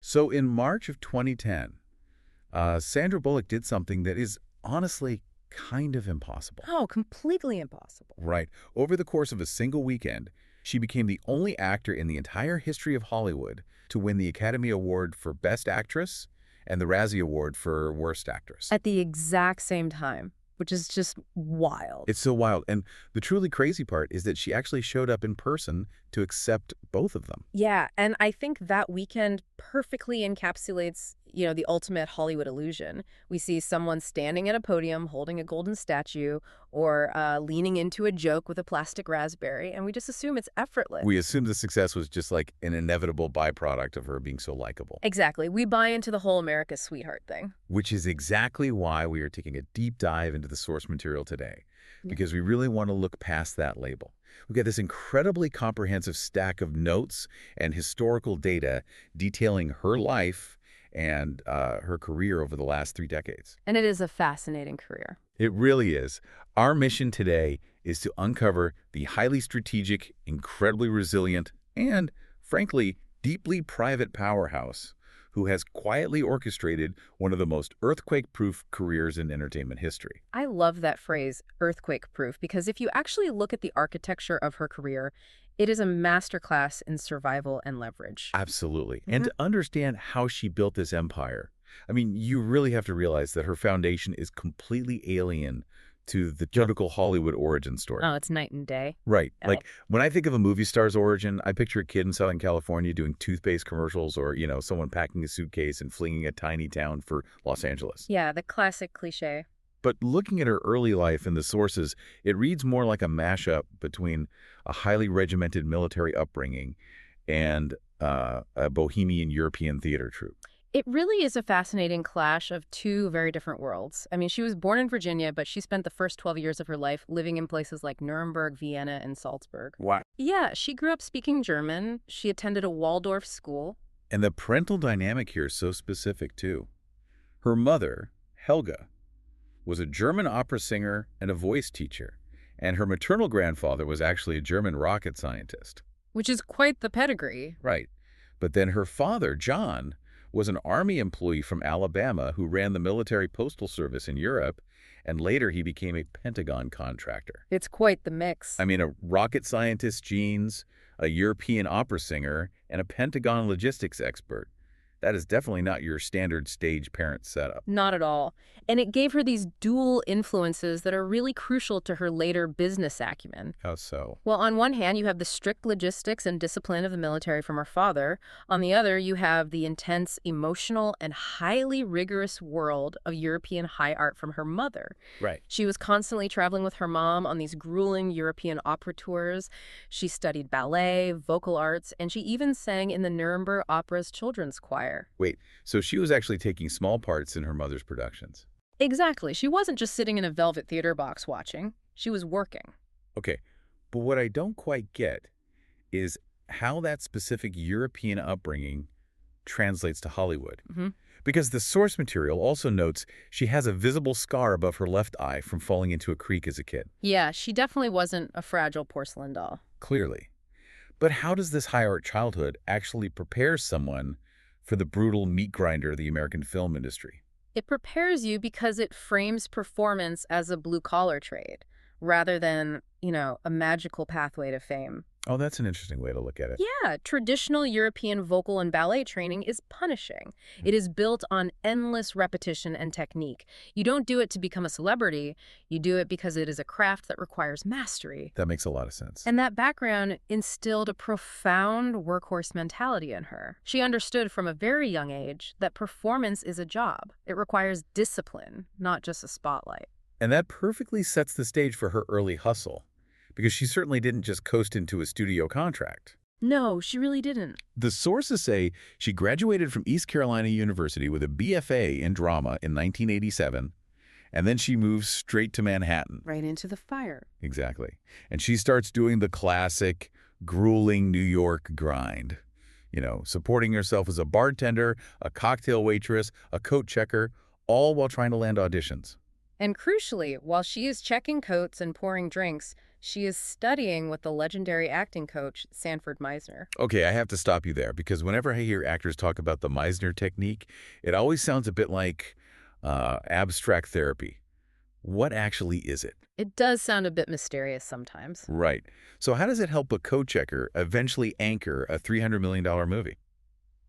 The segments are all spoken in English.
So in March of 2010, Sandra Bullock did something that is honestly kind of impossible. Oh, completely impossible. Right. Over the course of a single weekend, she became the only actor in the entire history of Hollywood to win the Academy Award for Best Actress and the Razzie Award for Worst Actress. At the exact same time, which is just wild. It's so wild. And the truly crazy part is that she actually showed up in person to accept both of them. Yeah, and I think that weekend perfectly encapsulates, the ultimate Hollywood illusion. We see someone standing at a podium holding a golden statue or leaning into a joke with a plastic raspberry, and we just assume it's effortless. We assume the success was just like an inevitable byproduct of her being so likable. Exactly. We buy into the whole America's sweetheart thing. Which is exactly why we are taking a deep dive into the source material today, because we really want to look past that label. We've got this incredibly comprehensive stack of notes and historical data detailing her life and her career over the last 3 decades. And it is a fascinating career. It really is. Our mission today is to uncover the highly strategic, incredibly resilient, and, frankly, deeply private powerhouse who has quietly orchestrated one of the most earthquake-proof careers in entertainment history. I love that phrase, earthquake-proof, because if you actually look at the architecture of her career, it is a masterclass in survival and leverage. Absolutely. And to understand how she built this empire, I mean, you really have to realize that her foundation is completely alien to the typical Hollywood origin story. Oh, it's night and day. Right. Like, when I think of a movie star's origin, I picture a kid in Southern California doing toothpaste commercials or, someone packing a suitcase and fleeing a tiny town for Los Angeles. Yeah, the classic cliche. But looking at her early life in the sources, it reads more like a mashup between a highly regimented military upbringing and a bohemian European theater troupe. It really is a fascinating clash of two very different worlds. I mean, she was born in Virginia, but she spent the first 12 years of her life living in places like Nuremberg, Vienna, and Salzburg. Wow. Yeah, she grew up speaking German. She attended a Waldorf school. And the parental dynamic here is so specific, too. Her mother, Helga, was a German opera singer and a voice teacher, and her maternal grandfather was actually a German rocket scientist. Which is quite the pedigree. Right. But then her father, John, was an Army employee from Alabama who ran the military postal service in Europe, and later he became a Pentagon contractor. It's quite the mix. I mean, a rocket scientist's genes, a European opera singer, and a Pentagon logistics expert. That is definitely not your standard stage parent setup. Not at all. And it gave her these dual influences that are really crucial to her later business acumen. How so? Well, on one hand, you have the strict logistics and discipline of the military from her father. On the other, you have the intense, emotional, and highly rigorous world of European high art from her mother. Right. She was constantly traveling with her mom on these grueling European opera tours. She studied ballet, vocal arts, and she even sang in the Nuremberg Opera's children's choir. Wait, so she was actually taking small parts in her mother's productions? Exactly. She wasn't just sitting in a velvet theater box watching. She was working. Okay, but what I don't quite get is how that specific European upbringing translates to Hollywood. Because the source material also notes she has a visible scar above her left eye from falling into a creek as a kid. Yeah, she definitely wasn't a fragile porcelain doll. Clearly. But how does this high art childhood actually prepare someone for the brutal meat grinder of the American film industry? It prepares you because it frames performance as a blue-collar trade rather than, a magical pathway to fame. Oh, that's an interesting way to look at it. Yeah, traditional European vocal and ballet training is punishing. It is built on endless repetition and technique. You don't do it to become a celebrity. You do it because it is a craft that requires mastery. That makes a lot of sense. And that background instilled a profound workhorse mentality in her. She understood from a very young age that performance is a job. It requires discipline, not just a spotlight. And that perfectly sets the stage for her early hustle, because she certainly didn't just coast into a studio contract. No, she really didn't. The sources say she graduated from East Carolina University with a BFA in drama in 1987, and then she moves straight to Manhattan. Right into the fire. Exactly. And she starts doing the classic, grueling New York grind. Supporting herself as a bartender, a cocktail waitress, a coat checker, all while trying to land auditions. And crucially, while she is checking coats and pouring drinks, She is studying with the legendary acting coach, Sanford Meisner. Okay, I have to stop you there because whenever I hear actors talk about the Meisner technique, it always sounds a bit like abstract therapy. What actually is it? It does sound a bit mysterious sometimes. Right. So how does it help a co-checker eventually anchor a $300 million movie?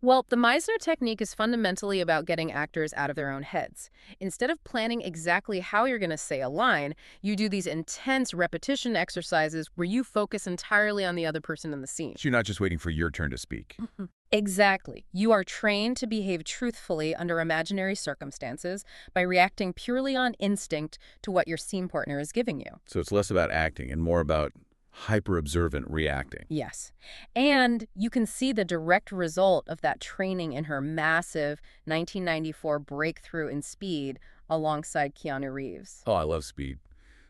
Well, the Meisner technique is fundamentally about getting actors out of their own heads. Instead of planning exactly how you're going to say a line, you do these intense repetition exercises where you focus entirely on the other person in the scene. So you're not just waiting for your turn to speak. Mhm. Exactly. You are trained to behave truthfully under imaginary circumstances by reacting purely on instinct to what your scene partner is giving you. So it's less about acting and more about hyper-observant reacting. Yes. And you can see the direct result of that training in her massive 1994 breakthrough in Speed alongside Keanu Reeves. Oh, I love Speed.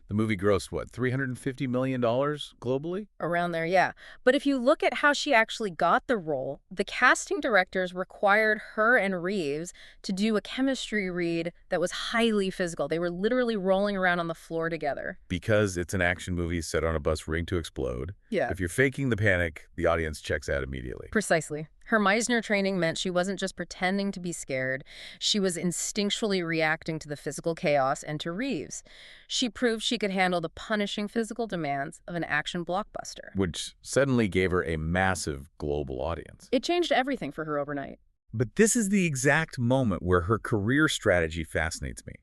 The movie grossed, what, $350 million globally? Around there, yeah. But if you look at how she actually got the role, the casting directors required her and Reeves to do a chemistry read that was highly physical. They were literally rolling around on the floor together. Because it's an action movie set on a bus rigged to explode. Yeah. If you're faking the panic, the audience checks out immediately. Precisely. Her Meisner training meant she wasn't just pretending to be scared. She was instinctually reacting to the physical chaos and to Reeves. She proved she could handle the punishing physical demands of an action blockbuster. Which suddenly gave her a massive global audience. It changed everything for her overnight. But this is the exact moment where her career strategy fascinates me.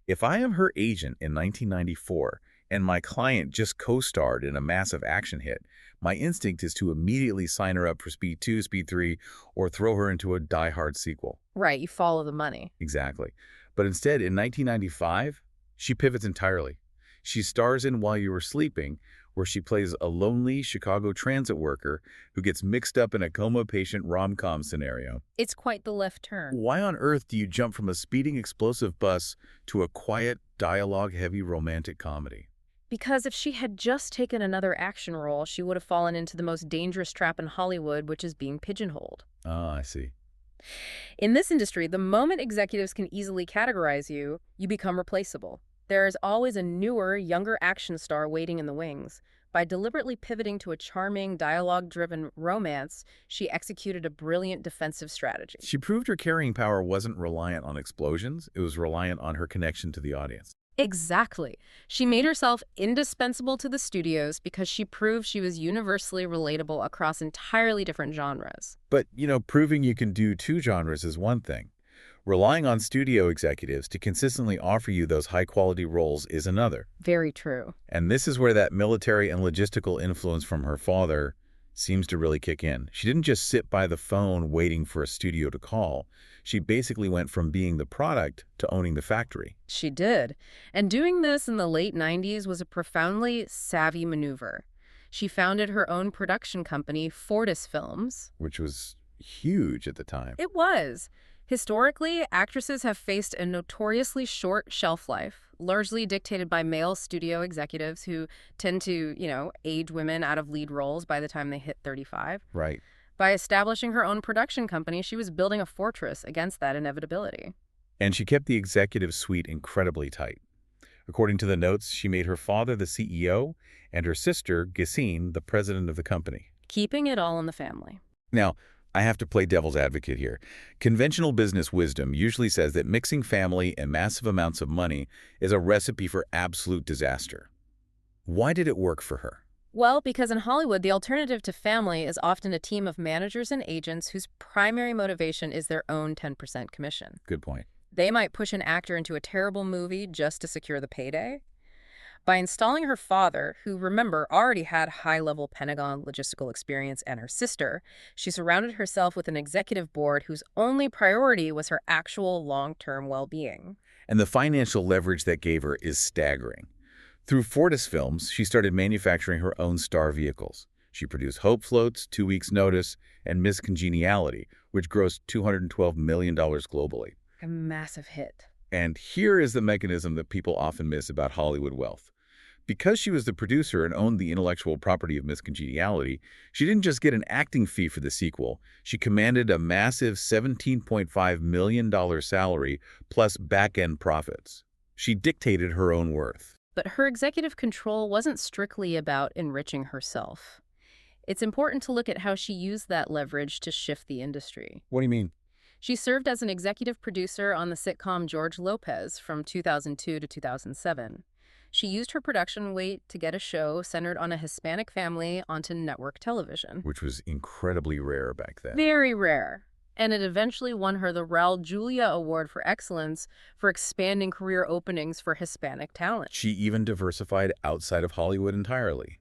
If I am her agent in 1994 and my client just co-starred in a massive action hit, my instinct is to immediately sign her up for Speed 2, Speed 3, or throw her into a die-hard sequel. Right, you follow the money. Exactly. But instead, in 1995, she pivots entirely. She stars in While You Were Sleeping, where she plays a lonely Chicago transit worker who gets mixed up in a coma patient rom-com scenario. It's quite the left turn. Why on earth do you jump from a speeding explosive bus to a quiet, dialogue-heavy romantic comedy? Because if she had just taken another action role, she would have fallen into the most dangerous trap in Hollywood, which is being pigeonholed. Ah, I see. In this industry, the moment executives can easily categorize you, you become replaceable. There is always a newer, younger action star waiting in the wings. By deliberately pivoting to a charming, dialogue-driven romance, she executed a brilliant defensive strategy. She proved her carrying power wasn't reliant on explosions. It was reliant on her connection to the audience. Exactly. She made herself indispensable to the studios because she proved she was universally relatable across entirely different genres. But, proving you can do two genres is one thing. Relying on studio executives to consistently offer you those high-quality roles is another. Very true. And this is where that military and logistical influence from her father seems to really kick in. She didn't just sit by the phone waiting for a studio to call. She basically went from being the product to owning the factory. She did. And doing this in the late 90s was a profoundly savvy maneuver. She founded her own production company, Fortis Films. Which was huge at the time. It was. Historically, actresses have faced a notoriously short shelf life, largely dictated by male studio executives who tend to, age women out of lead roles by the time they hit 35. Right. By establishing her own production company, she was building a fortress against that inevitability. And she kept the executive suite incredibly tight. According to the notes, she made her father the CEO and her sister, Gesine, the president of the company. Keeping it all in the family. Now, I have to play devil's advocate here. Conventional business wisdom usually says that mixing family and massive amounts of money is a recipe for absolute disaster. Why did it work for her? Well, because in Hollywood, the alternative to family is often a team of managers and agents whose primary motivation is their own 10% commission. Good point. They might push an actor into a terrible movie just to secure the payday. By installing her father, who, remember, already had high-level Pentagon logistical experience, and her sister, she surrounded herself with an executive board whose only priority was her actual long-term well-being. And the financial leverage that gave her is staggering. Through Fortis Films, she started manufacturing her own star vehicles. She produced Hope Floats, 2 Weeks' Notice, and Miss Congeniality, which grossed $212 million globally. A massive hit. And here is the mechanism that people often miss about Hollywood wealth. Because she was the producer and owned the intellectual property of Miss Congeniality, she didn't just get an acting fee for the sequel. She commanded a massive $17.5 million salary plus back-end profits. She dictated her own worth. But her executive control wasn't strictly about enriching herself. It's important to look at how she used that leverage to shift the industry. What do you mean? She served as an executive producer on the sitcom George Lopez from 2002 to 2007. She used her production weight to get a show centered on a Hispanic family onto network television. Which was incredibly rare back then. Very rare. And it eventually won her the Raul Julia Award for Excellence for expanding career openings for Hispanic talent. She even diversified outside of Hollywood entirely.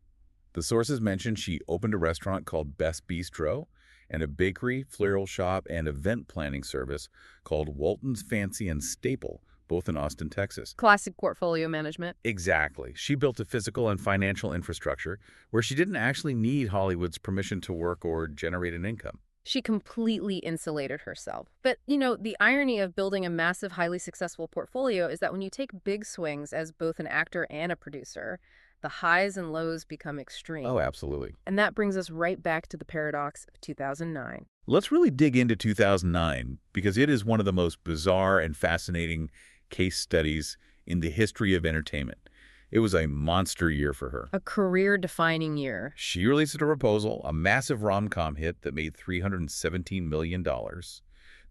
The sources mentioned she opened a restaurant called Best Bistro and a bakery, floral shop, and event planning service called Walton's Fancy and Staple, both in Austin, Texas. Classic portfolio management. Exactly. She built a physical and financial infrastructure where she didn't actually need Hollywood's permission to work or generate an income. She completely insulated herself. But, the irony of building a massive, highly successful portfolio is that when you take big swings as both an actor and a producer, the highs and lows become extreme. Oh, absolutely. And that brings us right back to the paradox of 2009. Let's really dig into 2009 because it is one of the most bizarre and fascinating case studies in the history of entertainment. It was a monster year for her. A career-defining year. She released a proposal, a massive rom-com hit that made $317 million.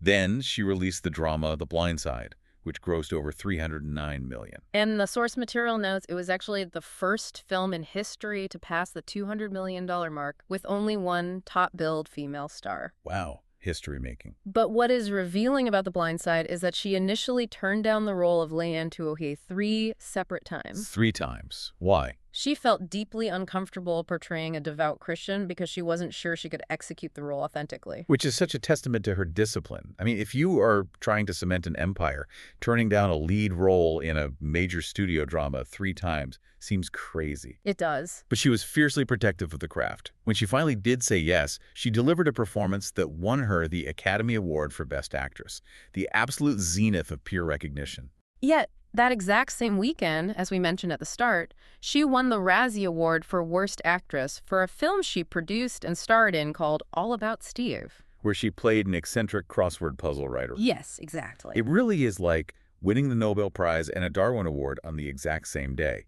Then she released the drama The Blind Side, which grossed over $309 million. And the source material notes it was actually the first film in history to pass the $200 million mark with only one top-billed female star. Wow. History making. But what is revealing about The Blind Side is that she initially turned down the role of Leigh-Anne Tuohy 3 separate times. 3 times. Why? She felt deeply uncomfortable portraying a devout Christian because she wasn't sure she could execute the role authentically. Which is such a testament to her discipline. I mean, if you are trying to cement an empire, turning down a lead role in a major studio drama 3 times seems crazy. It does. But she was fiercely protective of the craft. When she finally did say yes, she delivered a performance that won her the Academy Award for Best Actress, the absolute zenith of peer recognition. Yet, that exact same weekend, as we mentioned at the start, she won the Razzie Award for Worst Actress for a film she produced and starred in called All About Steve. Where she played an eccentric crossword puzzle writer. Yes, exactly. It really is like winning the Nobel Prize and a Darwin Award on the exact same day.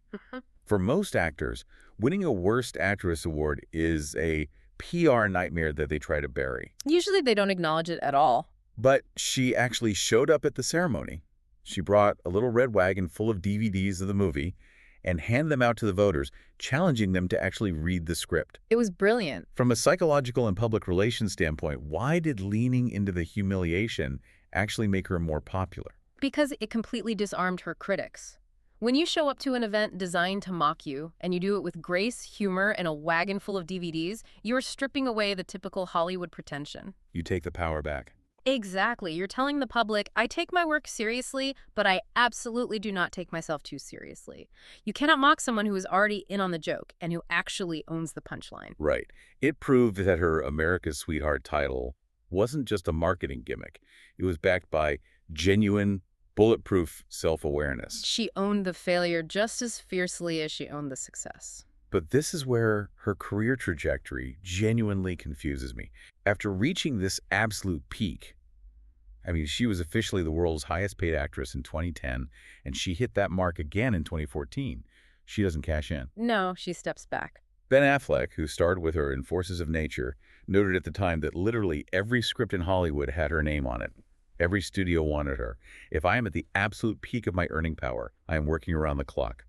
For most actors, winning a Worst Actress Award is a PR nightmare that they try to bury. Usually they don't acknowledge it at all. But she actually showed up at the ceremony. She brought a little red wagon full of DVDs of the movie and handed them out to the voters, challenging them to actually read the script. It was brilliant. From a psychological and public relations standpoint, why did leaning into the humiliation actually make her more popular? Because it completely disarmed her critics. When you show up to an event designed to mock you, and you do it with grace, humor, and a wagon full of DVDs, you're stripping away the typical Hollywood pretension. You take the power back. Exactly. You're telling the public, I take my work seriously, but I absolutely do not take myself too seriously. You cannot mock someone who is already in on the joke and who actually owns the punchline. Right. It proved that her America's Sweetheart title wasn't just a marketing gimmick. It was backed by genuine, bulletproof self-awareness. She owned the failure just as fiercely as she owned the success. But this is where her career trajectory genuinely confuses me. After reaching this absolute peak, I mean, she was officially the world's highest paid actress in 2010, and she hit that mark again in 2014. She doesn't cash in. No, she steps back. Ben Affleck, who starred with her in Forces of Nature, noted at the time that literally every script in Hollywood had her name on it. Every studio wanted her. If I am at the absolute peak of my earning power, I am working around the clock.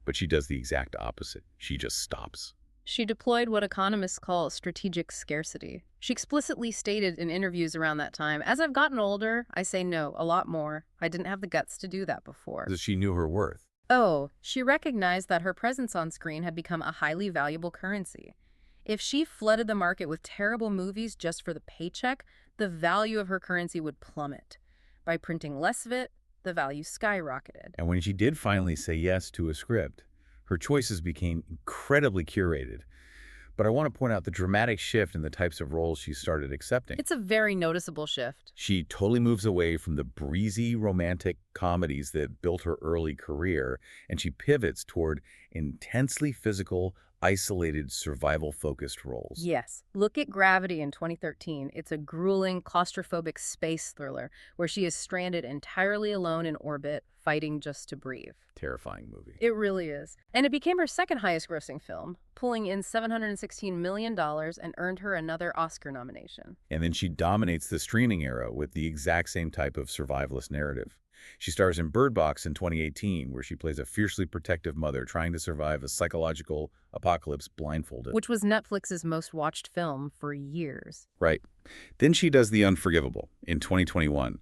But she does the exact opposite. She just stops. She deployed what economists call strategic scarcity. She explicitly stated in interviews around that time, as I've gotten older, I say no, a lot more. I didn't have the guts to do that before. Because she knew her worth. Oh, she recognized that her presence on screen had become a highly valuable currency. If she flooded the market with terrible movies just for the paycheck, the value of her currency would plummet. By printing less of it, the value skyrocketed. And when she did finally say yes to a script, her choices became incredibly curated. But I want to point out the dramatic shift in the types of roles she started accepting. It's a very noticeable shift. She totally moves away from the breezy romantic comedies that built her early career, and she pivots toward intensely physical, isolated, survival-focused roles. Yes. Look at Gravity in 2013. It's a grueling, claustrophobic space thriller where she is stranded entirely alone in orbit, fighting just to breathe. Terrifying movie. It really is. And it became her second highest grossing film, pulling in $716 million and earned her another Oscar nomination. And then she dominates the streaming era with the exact same type of survivalist narrative. She stars in Bird Box in 2018, where she plays a fiercely protective mother trying to survive a psychological apocalypse blindfolded. Which was Netflix's most watched film for years. Right. Then she does The Unforgivable in 2021,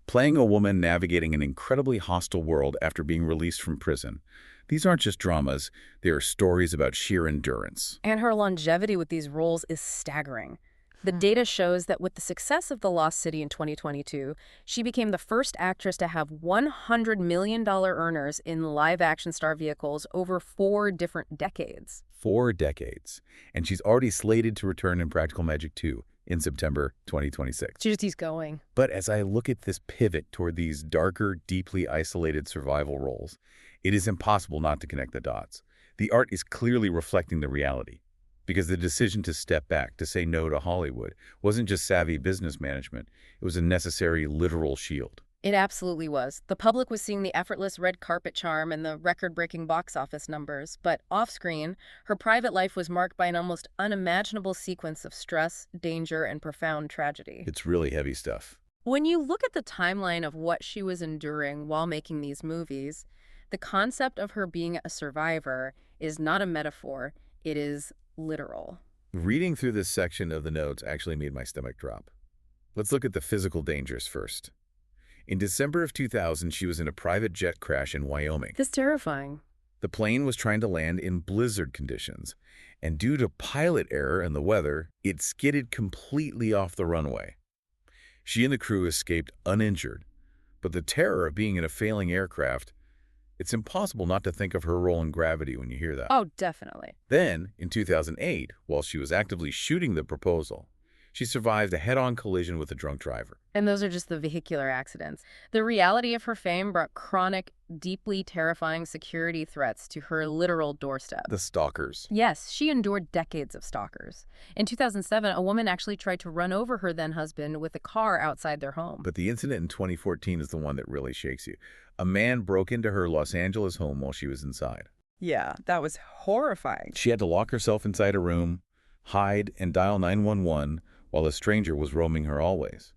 playing a woman navigating an incredibly hostile world after being released from prison. These aren't just dramas, they are stories about sheer endurance. And her longevity with these roles is staggering. The data shows that with the success of The Lost City in 2022, she became the first actress to have $100 million earners in live-action star vehicles over 4 different decades. 4 decades. And she's already slated to return in Practical Magic 2 in September 2026. She just keeps going. But as I look at this pivot toward these darker, deeply isolated survival roles, it is impossible not to connect the dots. The art is clearly reflecting the reality. Because the decision to step back, to say no to Hollywood, wasn't just savvy business management. It was a necessary literal shield. It absolutely was. The public was seeing the effortless red carpet charm and the record-breaking box office numbers, but off-screen, her private life was marked by an almost unimaginable sequence of stress, danger, and profound tragedy. It's really heavy stuff. When you look at the timeline of what she was enduring while making these movies, the concept of her being a survivor is not a metaphor, it is literal. Reading through this section of the notes actually made my stomach drop. Let's look at the physical dangers first. In December of 2000, she was in a private jet crash in Wyoming. That's terrifying. The plane was trying to land in blizzard conditions, and due to pilot error and the weather, it skidded completely off the runway. She and the crew escaped uninjured, but the terror of being in a failing aircraft, it's impossible not to think of her role in Gravity when you hear that. Oh, definitely. Then, in 2008, while she was actively shooting the proposal, she survived a head-on collision with a drunk driver. And those are just the vehicular accidents. The reality of her fame brought chronic, deeply terrifying security threats to her literal doorstep. The stalkers. Yes, she endured decades of stalkers. In 2007, a woman actually tried to run over her then-husband with a car outside their home. But the incident in 2014 is the one that really shakes you. A man broke into her Los Angeles home while she was inside. Yeah, that was horrifying. She had to lock herself inside a room, hide, and dial 911 while a stranger was roaming her hallways.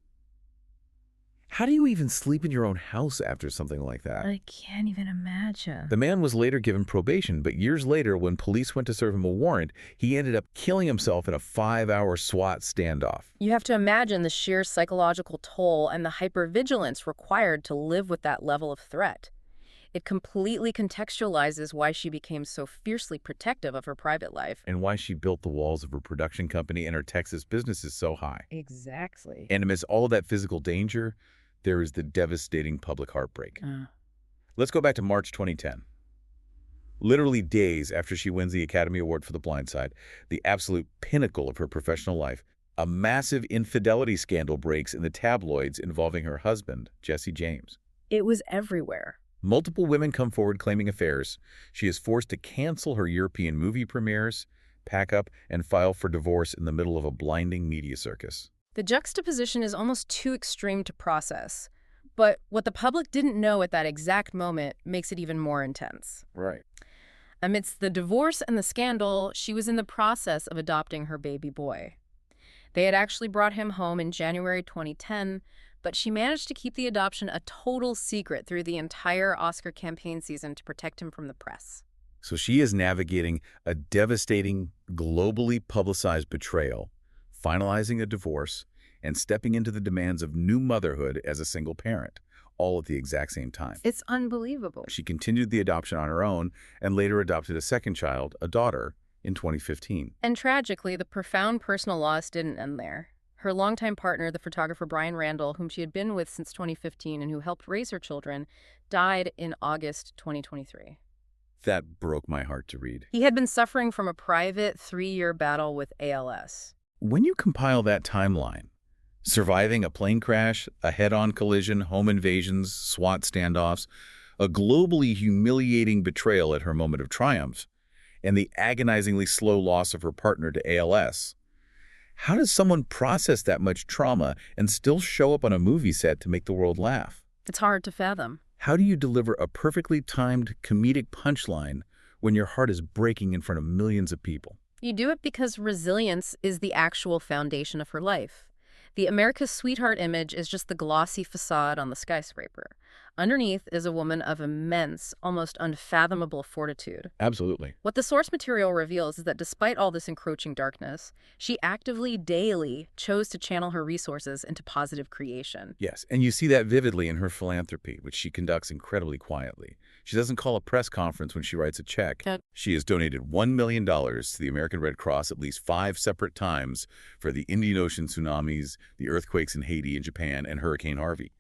How do you even sleep in your own house after something like that? I can't even imagine. The man was later given probation, but years later, when police went to serve him a warrant, he ended up killing himself in a 5-hour SWAT standoff. You have to imagine the sheer psychological toll and the hypervigilance required to live with that level of threat. It completely contextualizes why she became so fiercely protective of her private life. And why she built the walls of her production company and her Texas businesses so high. Exactly. And amidst all of that physical danger, there is the devastating public heartbreak. Let's go back to March 2010. Literally days after she wins the Academy Award for The Blind Side, the absolute pinnacle of her professional life, a massive infidelity scandal breaks in the tabloids involving her husband, Jesse James. It was everywhere. Multiple women come forward claiming affairs. She is forced to cancel her European movie premieres, pack up, and file for divorce in the middle of a blinding media circus. The juxtaposition is almost too extreme to process. But what the public didn't know at that exact moment makes it even more intense. Right. Amidst the divorce and the scandal, she was in the process of adopting her baby boy. They had actually brought him home in January 2010, but she managed to keep the adoption a total secret through the entire Oscar campaign season to protect him from the press. So she is navigating a devastating, globally publicized betrayal, finalizing a divorce, and stepping into the demands of new motherhood as a single parent, all at the exact same time. It's unbelievable. She continued the adoption on her own and later adopted a second child, a daughter, in 2015. And tragically, the profound personal loss didn't end there. Her longtime partner, the photographer Brian Randall, whom she had been with since 2015 and who helped raise her children, died in August 2023. That broke my heart to read. He had been suffering from a private 3-year battle with ALS. When you compile that timeline, surviving a plane crash, a head-on collision, home invasions, SWAT standoffs, a globally humiliating betrayal at her moment of triumph, and the agonizingly slow loss of her partner to ALS. How does someone process that much trauma and still show up on a movie set to make the world laugh? It's hard to fathom. How do you deliver a perfectly timed comedic punchline when your heart is breaking in front of millions of people? You do it because resilience is the actual foundation of her life. The America's Sweetheart image is just the glossy facade on the skyscraper. Underneath is a woman of immense, almost unfathomable fortitude. Absolutely. What the source material reveals is that despite all this encroaching darkness, she actively, daily, chose to channel her resources into positive creation. Yes, and you see that vividly in her philanthropy, which she conducts incredibly quietly. She doesn't call a press conference when she writes a check. She has donated $1 million to the American Red Cross at least 5 separate times for the Indian Ocean tsunamis, the earthquakes in Haiti and Japan, and Hurricane Harvey.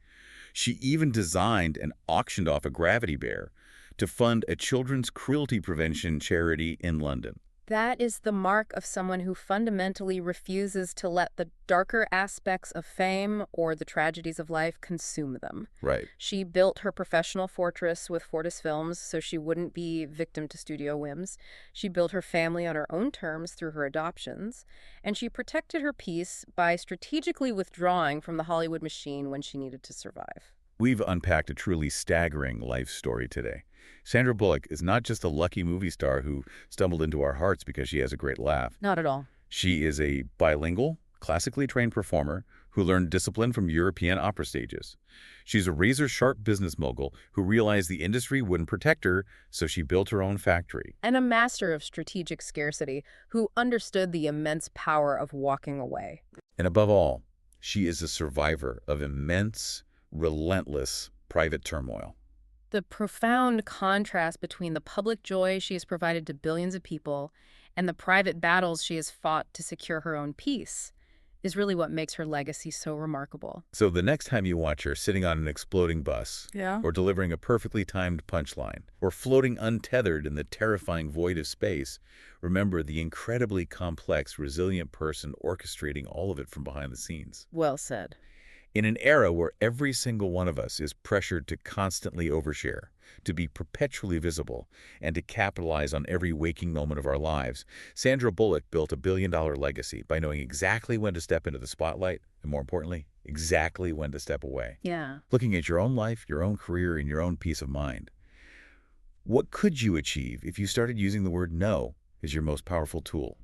She even designed and auctioned off a gravity bear to fund a children's cruelty prevention charity in London. That is the mark of someone who fundamentally refuses to let the darker aspects of fame or the tragedies of life consume them. Right. She built her professional fortress with Fortis Films so she wouldn't be victim to studio whims. She built her family on her own terms through her adoptions. And she protected her peace by strategically withdrawing from the Hollywood machine when she needed to survive. We've unpacked a truly staggering life story today. Sandra Bullock is not just a lucky movie star who stumbled into our hearts because she has a great laugh. Not at all. She is a bilingual, classically trained performer who learned discipline from European opera stages. She's a razor-sharp business mogul who realized the industry wouldn't protect her, so she built her own factory. And a master of strategic scarcity who understood the immense power of walking away. And above all, she is a survivor of immense, relentless private turmoil. The profound contrast between the public joy she has provided to billions of people and the private battles she has fought to secure her own peace is really what makes her legacy so remarkable. So the next time you watch her sitting on an exploding bus, or delivering a perfectly timed punchline, or floating untethered in the terrifying void of space, remember the incredibly complex, resilient person orchestrating all of it from behind the scenes. Well said. In an era where every single one of us is pressured to constantly overshare, to be perpetually visible, and to capitalize on every waking moment of our lives, Sandra Bullock built a billion-dollar legacy by knowing exactly when to step into the spotlight, and more importantly, exactly when to step away. Yeah. Looking at your own life, your own career, and your own peace of mind. What could you achieve if you started using the word no as your most powerful tool?